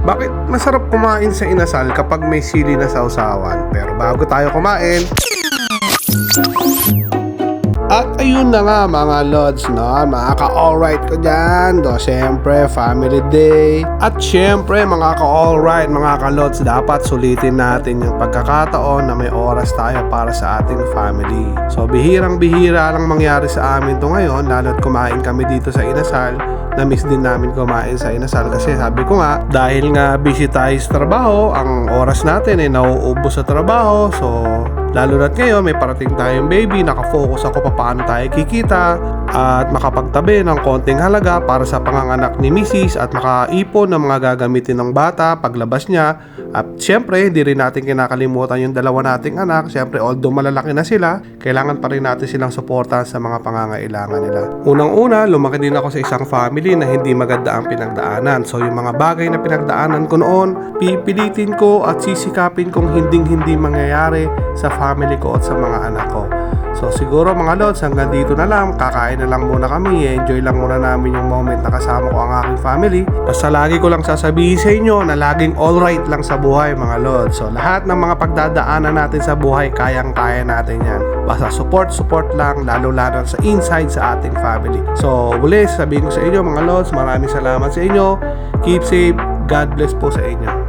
Bakit masarap kumain sa inasal kapag may sili na sausawan? Pero bago tayo kumain, at ayun na nga mga lods, no? Mga ka-alright ko dyan. Siyempre, family day. At siyempre, mga ka-alright, mga ka-lods, dapat sulitin natin yung pagkakataon na may oras tayo para sa ating family. So, bihirang-bihira lang mangyari sa amin to ngayon, lalo't kumain kami dito sa inasal. Na-miss din namin kumain sa inasal kasi sabi ko nga, dahil nga busy tayo sa trabaho, ang oras natin ay nauubos sa trabaho. So, lalo na't ngayon may parating tayong baby, nakafocus ako paano tayo kikita at makapagtabi ng konting halaga para sa panganganak ni Mrs. at makaipon ng mga gagamitin ng bata paglabas niya. At syempre, hindi rin natin kinakalimutan yung dalawa nating anak. Syempre, although malalaki na sila, kailangan pa rin natin silang suportahan sa mga pangangailangan nila. Unang-una, lumaki din ako sa isang family na hindi maganda ang pinagdaanan. So, yung mga bagay na pinagdaanan ko noon, pipilitin ko at sisikapin kong hindi mangyayari sa family ko at sa mga anak ko. So siguro mga lods, hanggang dito na lang. Kakain na lang muna kami, enjoy lang muna namin yung moment na kasama ko ang aking family. Basta lagi ko lang sasabihin sa inyo na laging alright lang sa buhay mga lods. So lahat ng mga pagdadaanan natin sa buhay, kayang-kaya natin yan. Basta support lang, lalo-lalo sa inside sa ating family. So muli, sabihin ko sa inyo mga lods, maraming salamat sa inyo. Keep safe, God bless po sa inyo.